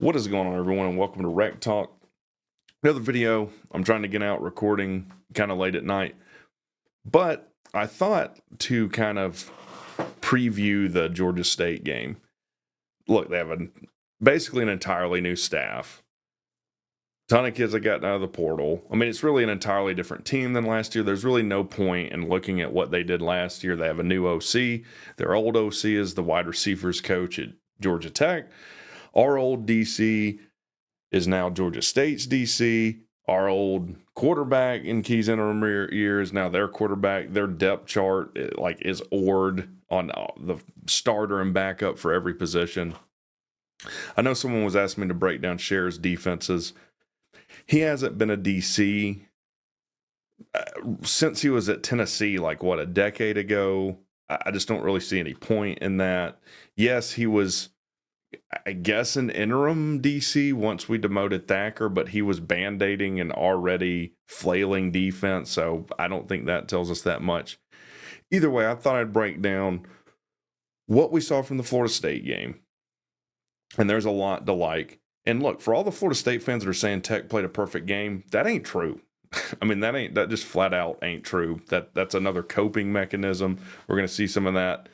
What is going on, everyone, and welcome to WreckTalk. Another video. I'm trying to get out recording kind of late at night, but I thought to kind of preview the Georgia State game. Look, they have basically an entirely new staff. Ton of kids that got out of the portal. I mean, it's really an entirely different team than last year. There's really no point in looking at what they did last year. They have a new OC. Their old OC is the wide receivers coach at Georgia Tech. Our old DC is now Georgia State's DC. Our old quarterback in Key's interim year is now their quarterback. Their depth chart is ordered on the starter and backup for every position. I know someone was asking me to break down Scher's defenses. He hasn't been a DC since he was at Tennessee, a decade ago. I just don't really see any point in that. Yes, he was, I guess, an interim DC once we demoted Thacker, but he was band-aiding an already flailing defense, so I don't think that tells us that much. Either way, I thought I'd break down what we saw from the Florida State game, and there's a lot to like. And look, for all the Florida State fans that are saying Tech played a perfect game, that ain't true. I mean, that just flat out ain't true. That's another coping mechanism. We're going to see some of that.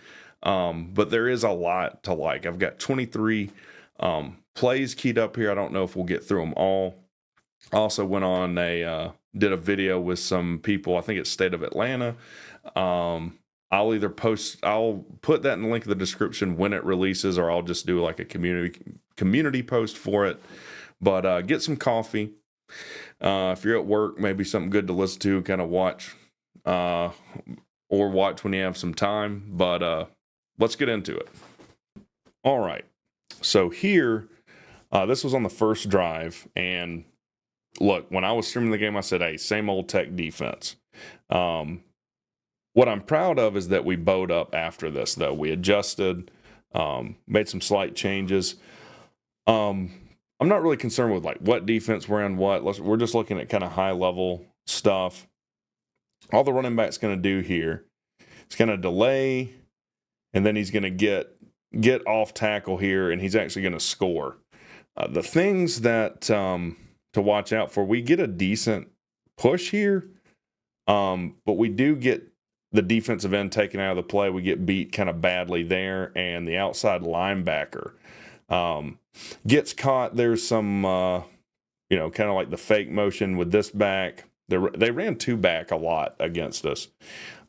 But there is a lot to like. I've got 23 plays keyed up here. I don't know if we'll get through them all. I also went on did a video with some people. I think it's State of Atlanta. I'll put that in the link in the description when it releases, or I'll just do like a community post for it. But get some coffee. If you're at work, maybe something good to listen to, kind of watch, or watch when you have some time. But let's get into it. All right. So here, this was on the first drive. And look, when I was streaming the game, I said, hey, same old Tech defense. What I'm proud of is that we bowed up after this, though. We adjusted, made some slight changes. I'm not really concerned with what defense we're in, we're just looking at kind of high level stuff. All the running back's going to do here, it's going to delay, and then he's going to get off tackle here, and he's actually going to score. The things that to watch out for, we get a decent push here, but we do get the defensive end taken out of the play. We get beat kind of badly there, and the outside linebacker gets caught. There's some, kind of like the fake motion with this back. They ran two back a lot against us.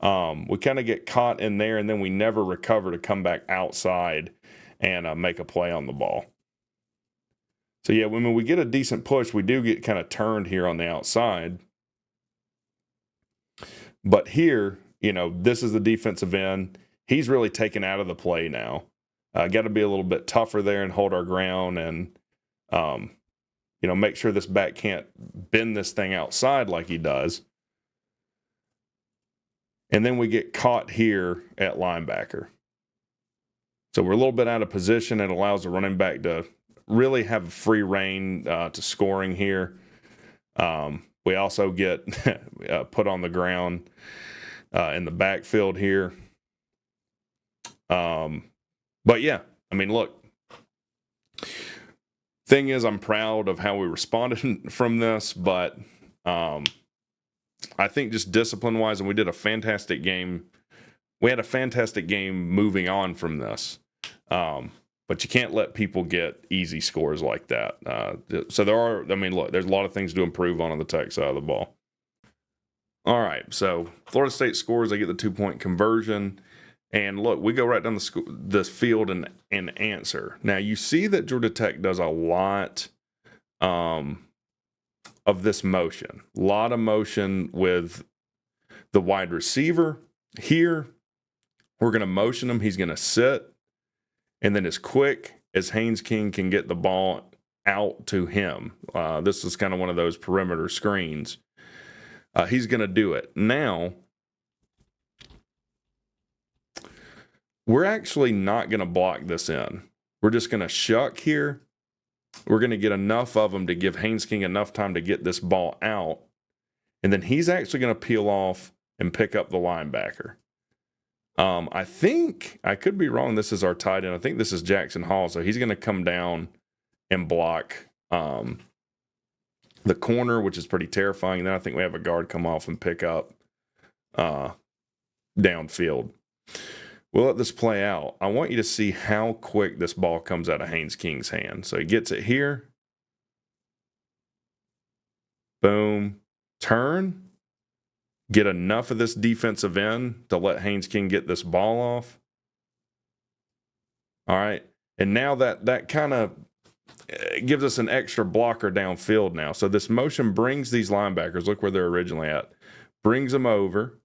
We kind of get caught in there, and then we never recover to come back outside and make a play on the ball. So, yeah, when we get a decent push, we do get kind of turned here on the outside. But here, this is the defensive end. He's really taken out of the play now. Got to be a little bit tougher there and hold our ground and, make sure this back can't bend this thing outside like he does. And then we get caught here at linebacker. So we're a little bit out of position. It allows the running back to really have free reign to scoring here. We also get put on the ground in the backfield here. But yeah, I mean, look, thing is, I'm proud of how we responded from this, but I think just discipline wise, and we did a fantastic game. We had a fantastic game moving on from this. But you can't let people get easy scores like that. So there's a lot of things to improve on the Tech side of the ball. All right, so Florida State scores. They get the 2-point conversion. And look, we go right down the field and answer. Now, you see that Georgia Tech does a lot of this motion. A lot of motion with the wide receiver. Here, we're going to motion him. He's going to sit. And then as quick as Haynes King can get the ball out to him, this is kind of one of those perimeter screens. He's going to do it. Now, we're actually not going to block this in. We're just going to shuck here. We're going to get enough of them to give Haynes King enough time to get this ball out. And then he's actually going to peel off and pick up the linebacker. I think, I could be wrong, this is our tight end. I think this is Jackson Hall. So he's going to come down and block the corner, which is pretty terrifying. Then I think we have a guard come off and pick up downfield. We'll let this play out. I want you to see how quick this ball comes out of Haynes King's hand. So he gets it here. Boom. Turn. Get enough of this defensive end to let Haynes King get this ball off. All right. And now that kind of gives us an extra blocker downfield now. So this motion brings these linebackers, look where they're originally at, brings them over.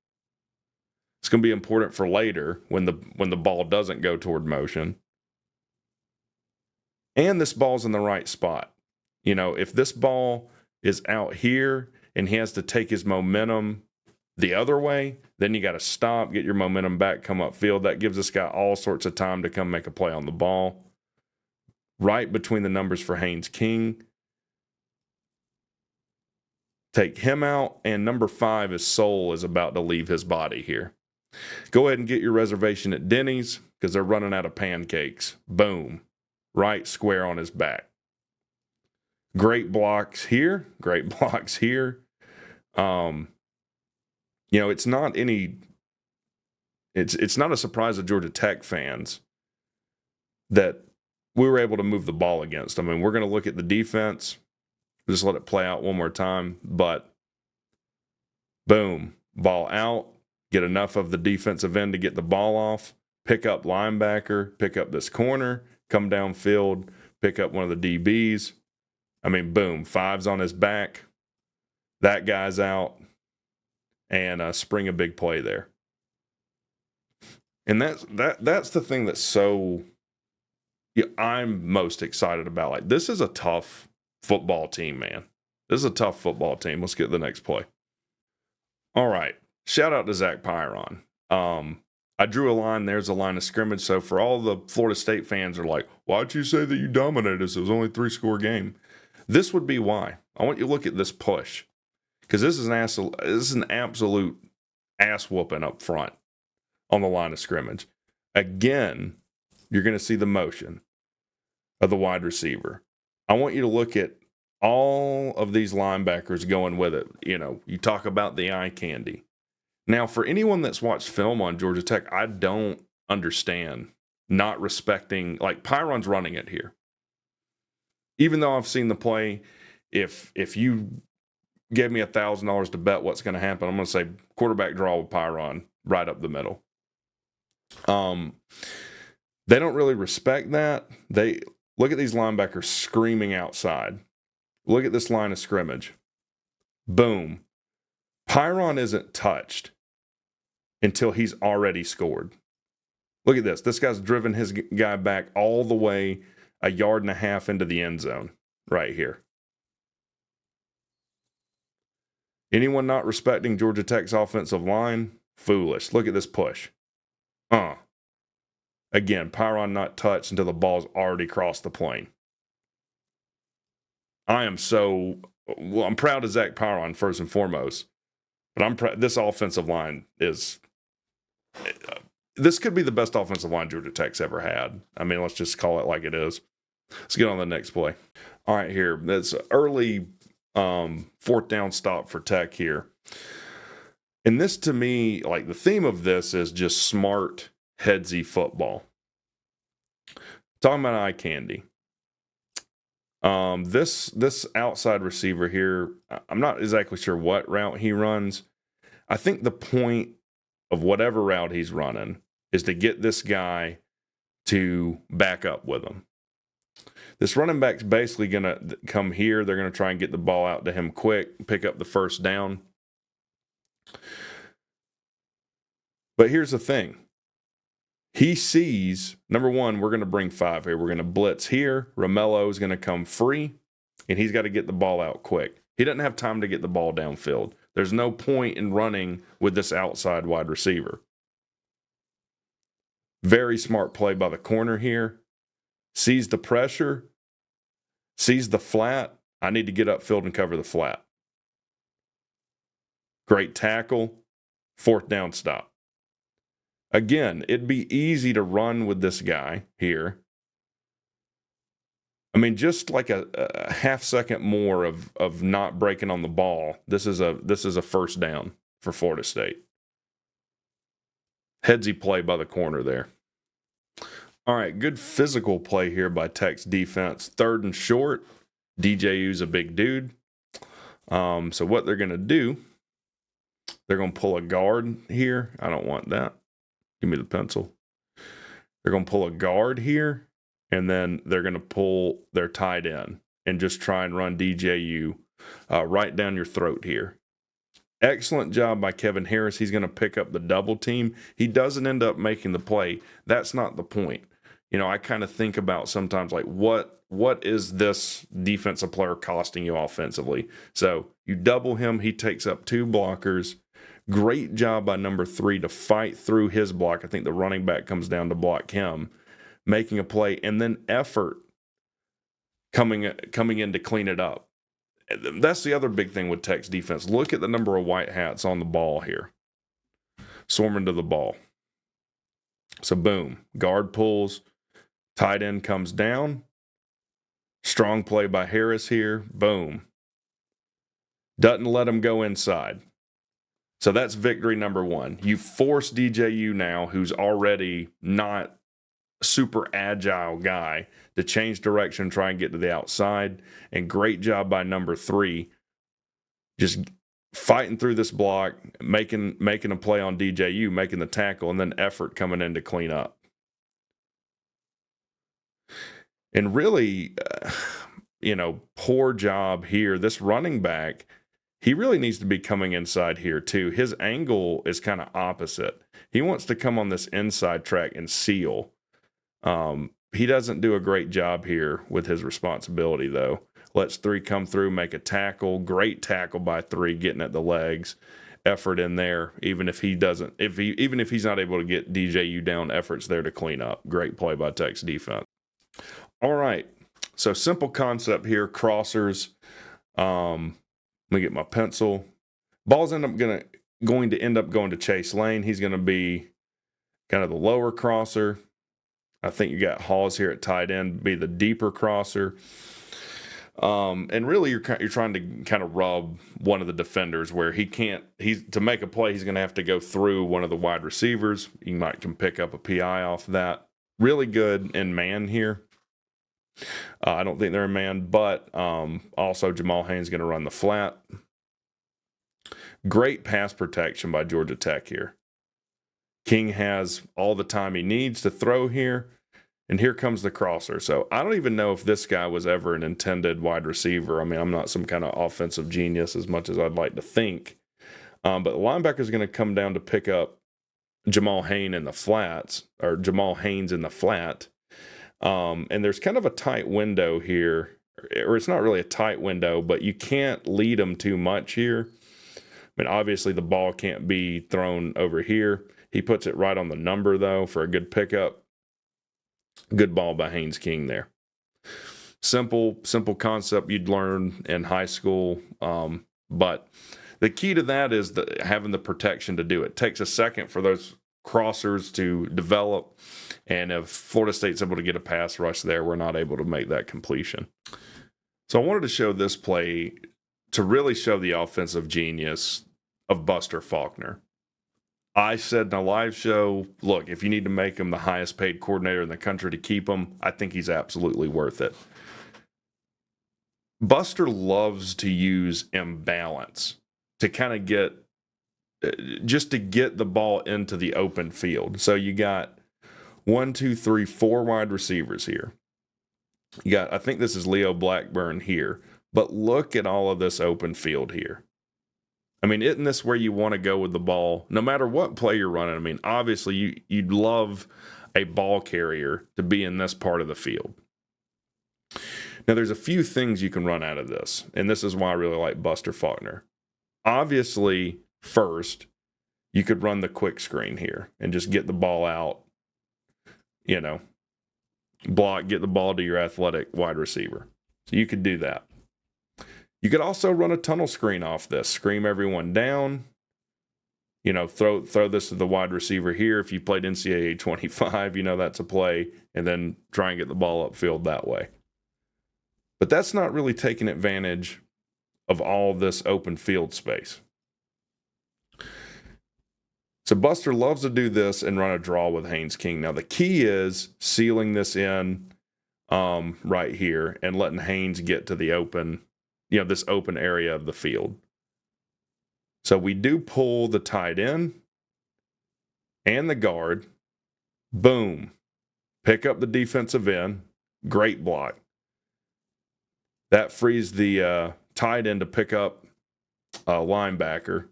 It's going to be important for later when the ball doesn't go toward motion. And this ball's in the right spot. You know, if this ball is out here and he has to take his momentum the other way, then you got to stop, get your momentum back, come upfield. That gives this guy all sorts of time to come make a play on the ball. Right between the numbers for Haynes King. Take him out, and number 5, his soul is about to leave his body here. Go ahead and get your reservation at Denny's because they're running out of pancakes. Boom. Right square on his back. Great blocks here. Great blocks here. You know, it's not a surprise to Georgia Tech fans that we were able to move the ball against them. I mean, we're going to look at the defense. Just let it play out one more time. But boom, ball out. Get enough of the defensive end to get the ball off. Pick up linebacker. Pick up this corner. Come downfield. Pick up one of the DBs. I mean, boom, 5's on his back. That guy's out. And spring a big play there. And that's the thing that's so I'm most excited about. Like, this is a tough football team, man. This is a tough football team. Let's get to the next play. All right. Shout out to Zach Pyron. I drew a line. There's a line of scrimmage. So for all the Florida State fans are like, why'd you say that you dominated us? It was only a 3-score game. This would be why. I want you to look at this push. Because this is an absolute ass whooping up front on the line of scrimmage. Again, you're going to see the motion of the wide receiver. I want you to look at all of these linebackers going with it. You know, you talk about the eye candy. Now, for anyone that's watched film on Georgia Tech, I don't understand not respecting, like, Pyron's running it here. Even though I've seen the play, if you gave me $1,000 to bet what's going to happen, I'm going to say quarterback draw with Pyron right up the middle. They don't really respect that. They look at these linebackers screaming outside. Look at this line of scrimmage. Boom. Pyron isn't touched until he's already scored. Look at this. This guy's driven his guy back all the way 1.5 yards into the end zone right here. Anyone not respecting Georgia Tech's offensive line? Foolish. Look at this push. Again, Pyron not touched until the ball's already crossed the plane. I'm proud of Zach Pyron first and foremost, but this offensive line is, this could be the best offensive line Georgia Tech's ever had. I mean, let's just call it like it is. Let's get on the next play. All right, here. That's early 4th down stop for Tech here. And this, to me, like, the theme of this is just smart, headsy football. Talking about eye candy. This outside receiver here, I'm not exactly sure what route he runs. I think the point of whatever route he's running is to get this guy to back up with him. This running back's basically going to come here. They're going to try and get the ball out to him quick, pick up the first down. But here's the thing. He sees, number one, we're going to bring 5 here. We're going to blitz here. Romello is going to come free, and he's got to get the ball out quick. He doesn't have time to get the ball downfield. There's no point in running with this outside wide receiver. Very smart play by the corner here. Sees the pressure, sees the flat. I need to get upfield and cover the flat. Great tackle. 4th down stop. Again, it'd be easy to run with this guy here. I mean, just like a half second more of not breaking on the ball. This is a first down for Florida State. Headsy play by the corner there. All right, good physical play here by Tech's defense. 3rd and short. DJU's a big dude. So what they're going to do, they're going to pull a guard here. I don't want that. Give me the pencil. They're going to pull a guard here, and then they're going to pull their tight end and just try and run DJU right down your throat here. Excellent job by Kevin Harris. He's going to pick up the double team. He doesn't end up making the play. That's not the point. You know, I kind of think about sometimes like what is this defensive player costing you offensively? So you double him. He takes up 2 blockers. Great job by number 3 to fight through his block. I think the running back comes down to block him, making a play, and then effort coming in to clean it up. That's the other big thing with Tech's defense. Look at the number of white hats on the ball here. Swarming to the ball. So boom, guard pulls, tight end comes down. Strong play by Harris here. Boom. Doesn't let him go inside. So that's victory number 1. You force DJU now, who's already not a super agile guy, to change direction, try and get to the outside. And great job by number 3, just fighting through this block, making a play on DJU, making the tackle, and then effort coming in to clean up. And really, poor job here. This running back, he really needs to be coming inside here too. His angle is kind of opposite. He wants to come on this inside track and seal. He doesn't do a great job here with his responsibility, though. Lets 3 come through, make a tackle. Great tackle by 3, getting at the legs. Effort in there, even if he's not able to get DJU down, effort's there to clean up. Great play by Tech's defense. All right, so simple concept here. Crossers. Let me get my pencil. Ball's going to end up going to Chase Lane. He's going to be kind of the lower crosser. I think you got Hawes here at tight end, be the deeper crosser. And really you're trying to kind of rub one of the defenders where to make a play, he's going to have to go through one of the wide receivers. You can pick up a PI off that. Really good in man here. I don't think they're in man, but also Jamal Haynes going to run the flat. Great pass protection by Georgia Tech here. King has all the time he needs to throw here, and here comes the crosser. So I don't even know if this guy was ever an intended wide receiver. I mean, I'm not some kind of offensive genius as much as I'd like to think. But the linebacker is going to come down to pick up Jamal Haynes in the flats, or Jamal Haynes in the flat. And there's kind of a tight window here, or it's not really a tight window, but you can't lead him too much here. I mean, obviously the ball can't be thrown over here. He puts it right on the number, though, for a good pickup. Good ball by Haynes King there. Simple concept you'd learn in high school. But the key to that is having the protection to do it. It takes a second for those crossers to develop. And if Florida State's able to get a pass rush there, we're not able to make that completion. So I wanted to show this play to really show the offensive genius of Buster Faulkner. I said in a live show, look, if you need to make him the highest paid coordinator in the country to keep him, I think he's absolutely worth it. Buster loves to use imbalance to kind of get the ball into the open field. So you got 4 wide receivers here. You got, I think this is Leo Blackburn here, but look at all of this open field here. I mean, isn't this where you want to go with the ball? No matter what play you're running, I mean, obviously you'd love a ball carrier to be in this part of the field. Now, there's a few things you can run out of this, and this is why I really like Buster Faulkner. Obviously, first, you could run the quick screen here and just get the ball out, block, get the ball to your athletic wide receiver. So you could do that. You could also run a tunnel screen off this, scream everyone down, throw this to the wide receiver here. If you played NCAA 25, that's a play, and then try and get the ball upfield that way. But that's not really taking advantage of all this open field space. So Buster loves to do this and run a draw with Haynes King. Now the key is sealing this in right here and letting Haynes get to the open, this open area of the field. So we do pull the tight end and the guard. Boom. Pick up the defensive end. Great block. That frees the tight end to pick up a linebacker.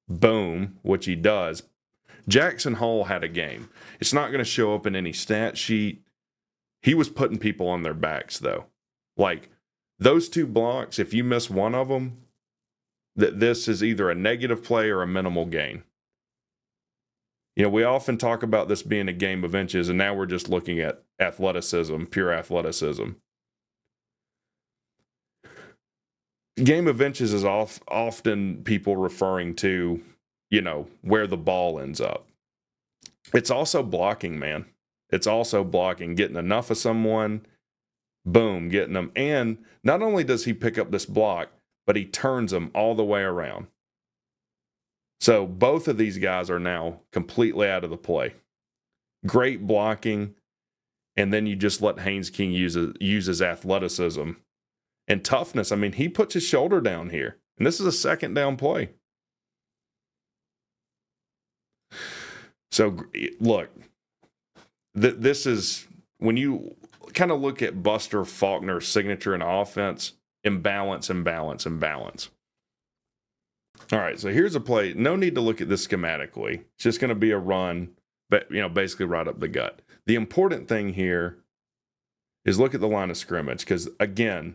Boom, which he does. Jackson Hole had a game. It's not going to show up in any stat sheet. He was putting people on their backs, though. Like, those two blocks, if you miss one of them, this is either a negative play or a minimal gain. We often talk about this being a game of inches, and now we're just looking at athleticism, pure athleticism. Game of inches is often people referring to, where the ball ends up. It's also blocking, man. It's also blocking, getting enough of someone, boom, getting them. And not only does he pick up this block, but he turns them all the way around. So both of these guys are now completely out of the play. Great blocking, and then you just let Haynes King use his athleticism and toughness. I mean, he puts his shoulder down here, and this is a second down play. So, look, this is, when you kind of look at Buster Faulkner's signature in offense, imbalance. All right, so here's a play. No need to look at this schematically. It's just going to be a run, but basically right up the gut. The important thing here is look at the line of scrimmage, because again,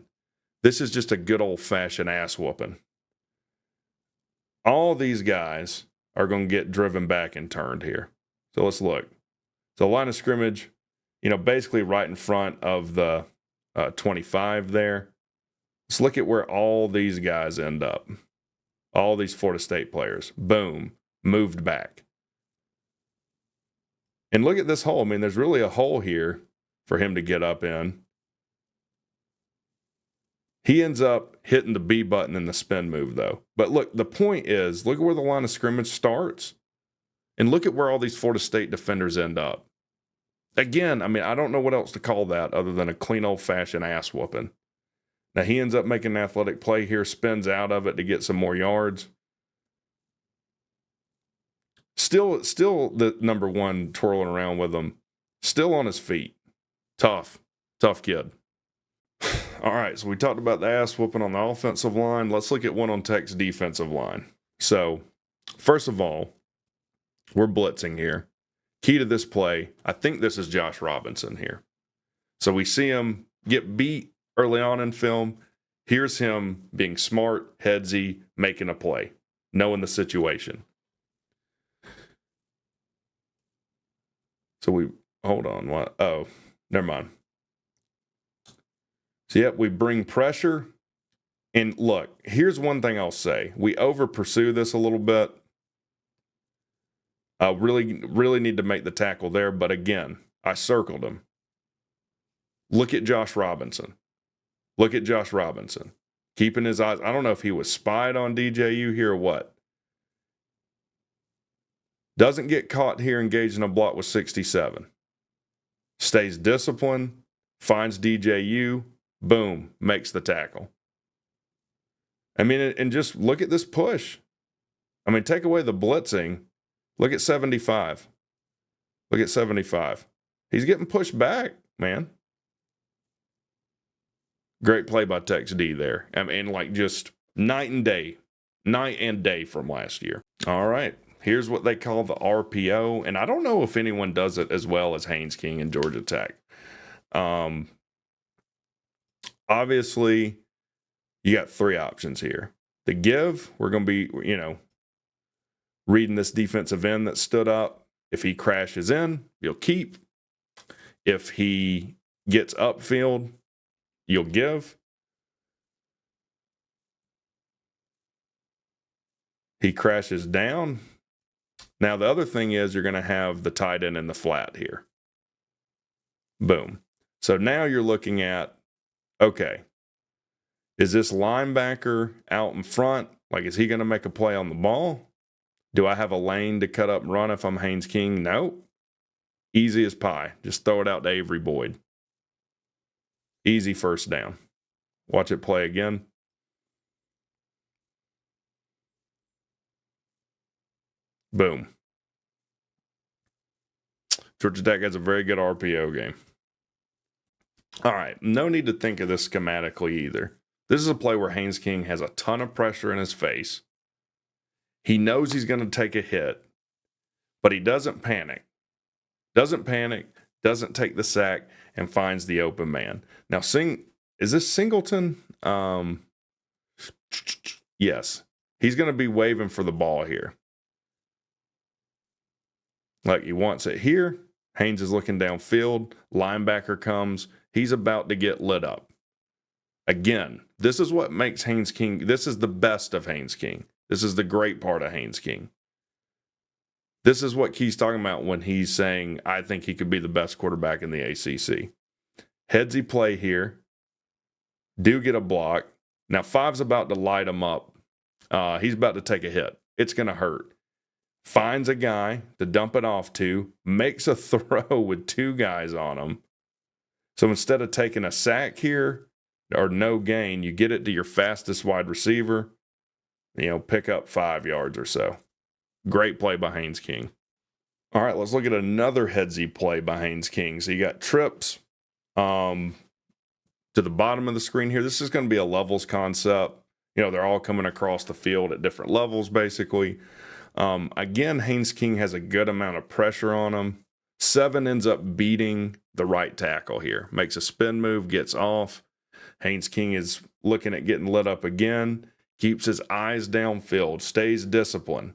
this is just a good old-fashioned ass whooping. All these guys are going to get driven back and turned here. So let's look. So line of scrimmage, basically right in front of the 25 there. Let's look at where all these guys end up. All these Florida State players. Boom. Moved back. And look at this hole. I mean, there's really a hole here for him to get up in. He ends up hitting the B button in the spin move, though. But look, the point is, look at where the line of scrimmage starts. And look at where all these Florida State defenders end up. Again, I mean, I don't know what else to call that other than a clean old-fashioned ass whooping. Now, he ends up making an athletic play here, spins out of it to get some more yards. Still the number one twirling around with him. Still on his feet. Tough kid. All right, so we talked about the ass whooping on the offensive line. Let's look at one on Tech's defensive line. So, first of all, we're blitzing here. Key to this play, I think this is Josh Robinson here. So we see him get beat early on in film. Here's him being smart, headsy, making a play, knowing the situation. So hold on, what? Oh, never mind. So, yep, we bring pressure. And look, here's one thing I'll say. We over-pursue this a little bit. Really need to make the tackle there. But again, I circled him. Look at Josh Robinson. Keeping his eyes. I don't know if he was spied on DJU here or what. Doesn't get caught here engaged in a block with 67. Stays disciplined. Finds DJU. Boom. Makes the tackle. I mean, and just look at this push. I mean, take away the blitzing. Look at 75. He's getting pushed back, man. Great play by Tech's D there. I mean, like just night and day from last year. All right. Here's what they call the RPO. And I don't know if anyone does it as well as Haynes King and Georgia Tech. Obviously, you got three options here. The give, we're going to be, reading this defensive end that stood up. If he crashes in, you'll keep. If he gets upfield, you'll give. He crashes down. Now, the other thing is you're going to have the tight end in the flat here. Boom. So now you're looking at, okay, Is this linebacker out in front? Like, is he going to make a play on the ball? Do I have a lane to cut up and run if I'm Haynes King? Nope. Easy as pie. Just throw it out to Avery Boyd. Easy first down. Watch it play again. Boom. Georgia Tech has a very good RPO game. All right. No need to think of this schematically either. This is a play where Haynes King has a ton of pressure in his face. He knows he's going to take a hit, but he doesn't panic. Doesn't take the sack, and finds the open man. Now, is this Singleton? Yes. He's going to be waving for the ball here. Like, he wants it here. Haynes is looking downfield. Linebacker comes. He's about to get lit up. Again, this is what makes Haynes King. This is the best of Haynes King. This is the great part of Haynes King. This is what Key's talking about when he's saying, I think he could be the best quarterback in the ACC. Headsy play here. Do get a block. Now, 5's about to light him up. He's about to take a hit. It's going to hurt. Finds a guy to dump it off to. Makes a throw with 2 guys on him. So instead of taking a sack here or no gain, you get it to your fastest wide receiver. Pick up 5 yards or so. Great play by Haynes King. All right, let's look at another headsy play by Haynes King. So you got trips to the bottom of the screen here. This is going to be a levels concept. They're all coming across the field at different levels, basically. Again, Haynes King has a good amount of pressure on him. 7 ends up beating the right tackle here. Makes a spin move, gets off. Haynes King is looking at getting lit up again. Keeps his eyes downfield, stays disciplined.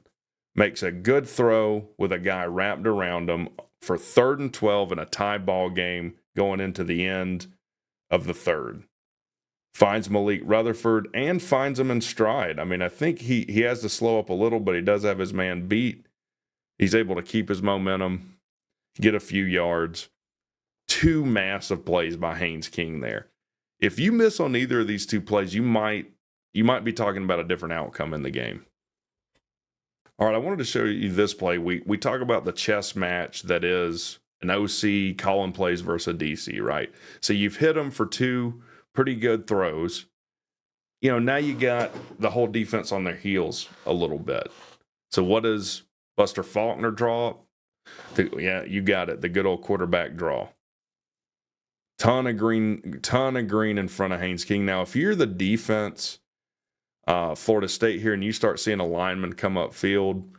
Makes a good throw with a guy wrapped around him for 3rd and 12 in a tie ball game going into the end of the 3rd. Finds Malik Rutherford and finds him in stride. I mean, I think he has to slow up a little, but he does have his man beat. He's able to keep his momentum, get a few yards. 2 massive plays by Haynes King there. If you miss on either of these 2 plays, you might be talking about a different outcome in the game. All right, I wanted to show you this play. We talk about the chess match that is an OC calling plays versus a DC, right? So you've hit them for 2 pretty good throws. Now you got the whole defense on their heels a little bit. So what does Buster Faulkner draw? Yeah, you got it. The good old quarterback draw. Ton of green in front of Haynes King. Now, if you're the defense, Florida State here, and you start seeing a lineman come up field,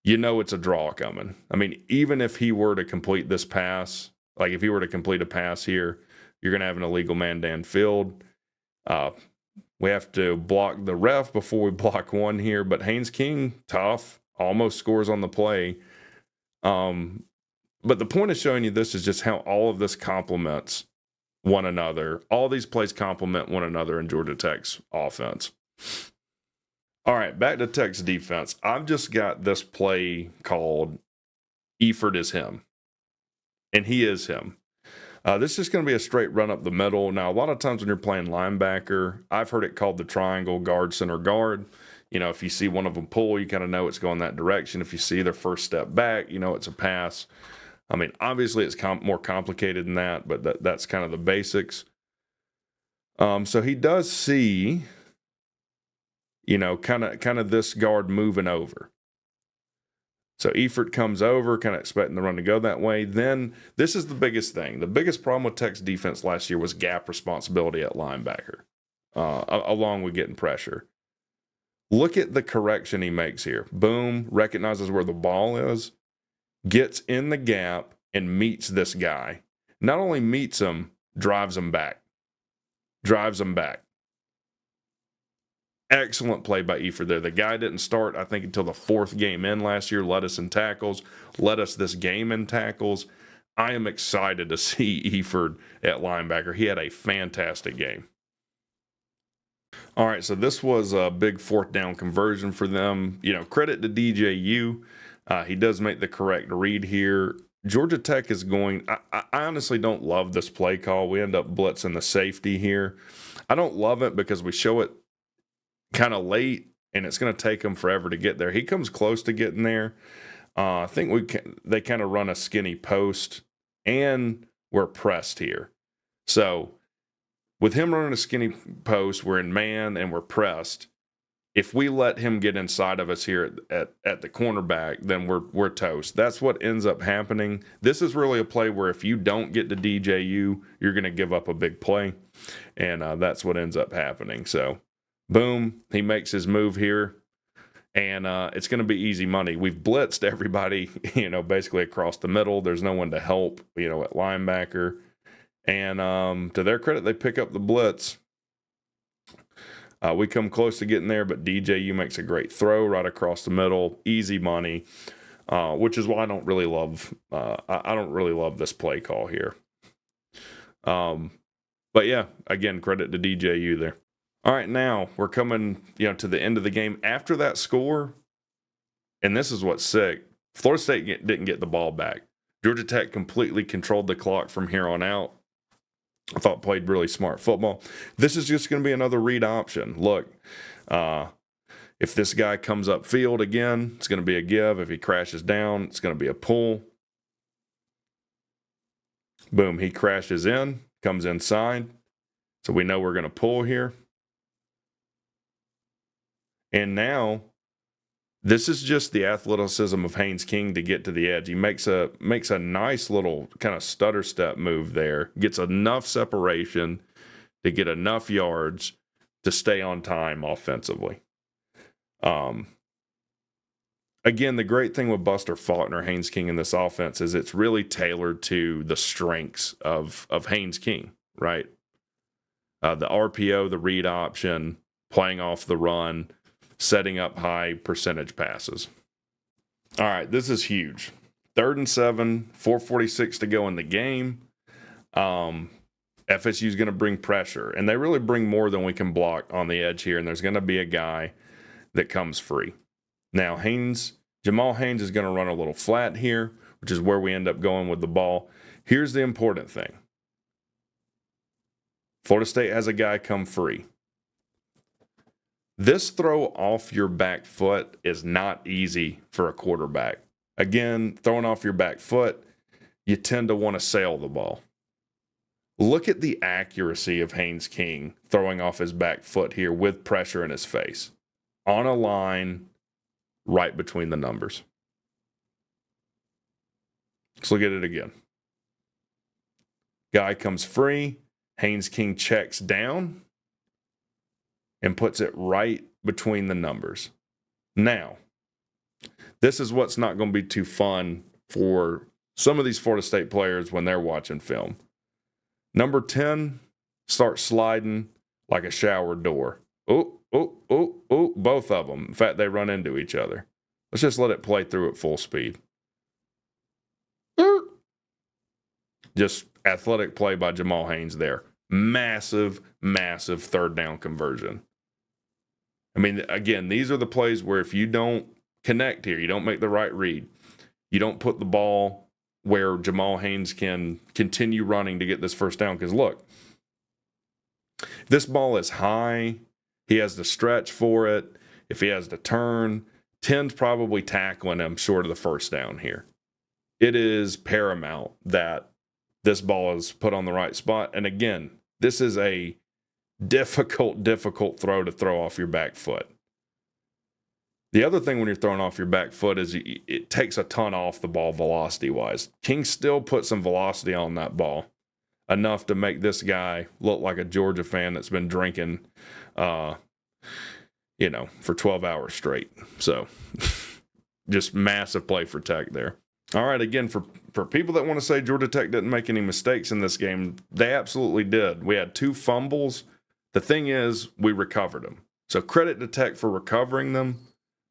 it's a draw coming. I mean, even if he were to complete this pass, like if he were to complete a pass here, you're going to have an illegal man downfield. We have to block the ref before we block one here, but Haynes King, tough, almost scores on the play. But the point of showing you this is just how all of this complements one another. All these plays complement one another in Georgia Tech's offense. All right, back to Tech's defense. I've just got this play called Eford is him, and he is him. This is going to be a straight run up the middle. Now, a lot of times when you're playing linebacker, I've heard it called the triangle guard, center guard. If you see one of them pull, you kind of know it's going that direction. If you see their first step back, it's a pass. I mean, obviously it's more complicated than that, but that's kind of the basics. So he does see, kind of this guard moving over. So Eford comes over, kind of expecting the run to go that way. Then this is the biggest thing. The biggest problem with Tech's defense last year was gap responsibility at linebacker, along with getting pressure. Look at the correction he makes here. Boom, recognizes where the ball is, gets in the gap, and meets this guy. Not only meets him, drives him back. Excellent play by Eford there. The guy didn't start, I think, until the 4th game in last year. Led us in tackles. Led us this game in tackles. I am excited to see Eford at linebacker. He had a fantastic game. All right, so this was a big 4th down conversion for them. Credit to DJU. He does make the correct read here. Georgia Tech is going. I honestly don't love this play call. We end up blitzing the safety here. I don't love it because we show it kind of late, and it's going to take him forever to get there. He comes close to getting there. I think they kind of run a skinny post, and we're pressed here. So with him running a skinny post, we're in man and we're pressed. If we let him get inside of us here at the cornerback, then we're toast. That's what ends up happening. This is really a play where if you don't get to DJU, you're going to give up a big play, and that's what ends up happening. So, boom, he makes his move here, and it's going to be easy money. We've blitzed everybody, basically across the middle. There's no one to help, at linebacker. And to their credit, they pick up the blitz. We come close to getting there, but DJU makes a great throw right across the middle, easy money, which is why I don't really love. I don't really love this play call here. But yeah, again, credit to DJU there. All right, now we're coming, to the end of the game after that score, and this is what's sick. Florida State didn't get the ball back. Georgia Tech completely controlled the clock from here on out. I thought played really smart football. This is just going to be another read option. Look, if this guy comes up field again, it's going to be a give. If he crashes down, it's going to be a pull. Boom, he crashes in, comes inside. So we know we're going to pull here. And now, this is just the athleticism of Haynes King to get to the edge. He makes a nice little kind of stutter step move there, gets enough separation to get enough yards to stay on time offensively. Again, the great thing with Buster Faulkner, Haynes King in this offense is it's really tailored to the strengths of Haynes King, right? The RPO, the read option, playing off the run, setting up high percentage passes. All right, this is huge. 3rd and 7, 4:46 to go in the game. FSU is going to bring pressure, and they really bring more than we can block on the edge here, and there's going to be a guy that comes free. Now, Jamal Haynes is going to run a little flat here, which is where we end up going with the ball. Here's the important thing. Florida State has a guy come free. This throw off your back foot is not easy for a quarterback. Again, throwing off your back foot, you tend to want to sail the ball. Look at the accuracy of Haynes King throwing off his back foot here with pressure in his face. On a line right between the numbers. Let's look at it again. Guy comes free. Haynes King checks down and puts it right between the numbers. Now, this is what's not going to be too fun for some of these Florida State players when they're watching film. Number 10 starts sliding like a shower door. Both of them. In fact, they run into each other. Let's just let it play through at full speed. Just athletic play by Jamal Haynes there. Massive 3rd down conversion. I mean, again, these are the plays where if you don't connect here, you don't make the right read, you don't put the ball where Jamal Haynes can continue running to get this 1st down. Because look, if this ball is high, he has to stretch for it. If he has to turn, 10's probably tackling him short of the 1st down here. It is paramount that this ball is put on the right spot. And again, this is a difficult throw to throw off your back foot. The other thing when you're throwing off your back foot is it takes a ton off the ball velocity-wise. King still put some velocity on that ball, enough to make this guy look like a Georgia fan that's been drinking, for 12 hours straight. So just massive play for Tech there. All right, again, for people that want to say Georgia Tech didn't make any mistakes in this game, they absolutely did. We had 2 fumbles. The thing is, we recovered them. So credit to Tech for recovering them,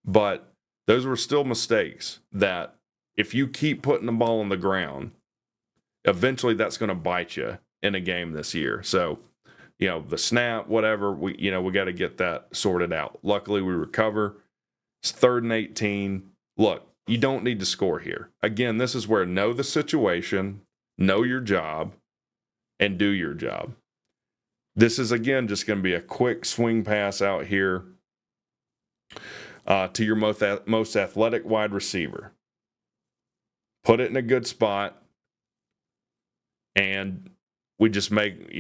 but those were still mistakes that if you keep putting the ball on the ground, eventually that's going to bite you in a game this year. So, the snap, whatever, we got to get that sorted out. Luckily, we recover. It's 3rd and 18. Look, you don't need to score here. Again, this is where know the situation, know your job, and do your job. This is, again, just going to be a quick swing pass out here to your most athletic wide receiver. Put it in a good spot, and we just make,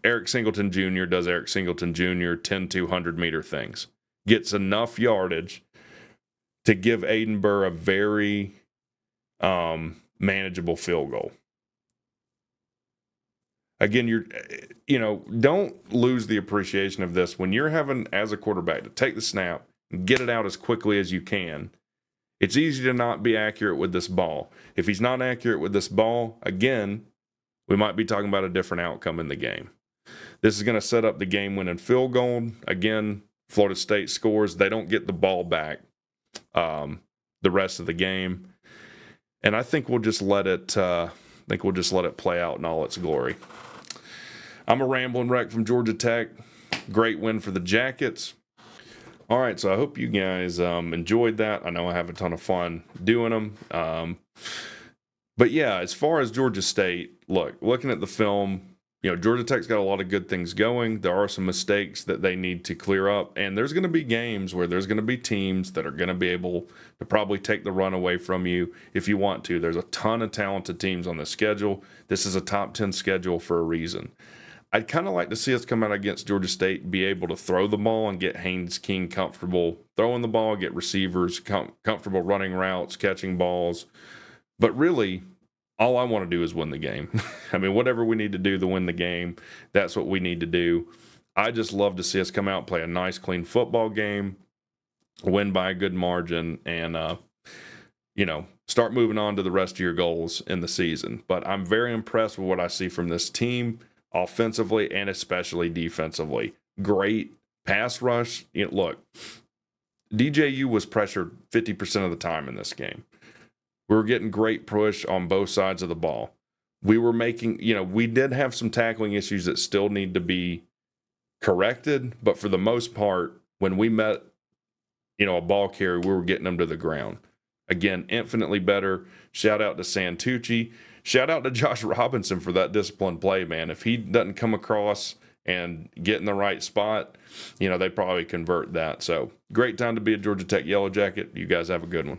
Eric Singleton Jr. does Eric Singleton Jr. 10 200-meter things. Gets enough yardage to give Aiden Burr a very manageable field goal. Again, don't lose the appreciation of this. When you're having, as a quarterback, to take the snap and get it out as quickly as you can, it's easy to not be accurate with this ball. If he's not accurate with this ball, again, we might be talking about a different outcome in the game. This is going to set up the game-winning field goal. Again, Florida State scores. They don't get the ball back the rest of the game. And I think we'll just let it play out in all its glory. I'm a rambling wreck from Georgia Tech. Great win for the Jackets. All right, so I hope you guys enjoyed that. I know I have a ton of fun doing them. But yeah, as far as Georgia State, looking at the film, Georgia Tech's got a lot of good things going. There are some mistakes that they need to clear up, and there's going to be games where there's going to be teams that are going to be able to probably take the run away from you if you want to. There's a ton of talented teams on the schedule. This is a top 10 schedule for a reason. I'd kind of like to see us come out against Georgia State, be able to throw the ball and get Haynes King comfortable throwing the ball, get receivers comfortable running routes, catching balls. But really, all I want to do is win the game. I mean, whatever we need to do to win the game, that's what we need to do. I just love to see us come out, play a nice, clean football game, win by a good margin, and, start moving on to the rest of your goals in the season. But I'm very impressed with what I see from this team, offensively and especially defensively. Great pass rush. Look, DJU was pressured 50% of the time in this game. We were getting great push on both sides of the ball. We were making, we did have some tackling issues that still need to be corrected, but for the most part, when we met, a ball carrier, we were getting them to the ground. Again, infinitely better. Shout out to Santucci. Shout out to Josh Robinson for that disciplined play, man. If he doesn't come across and get in the right spot, they probably convert that. So great time to be a Georgia Tech Yellow Jacket. You guys have a good one.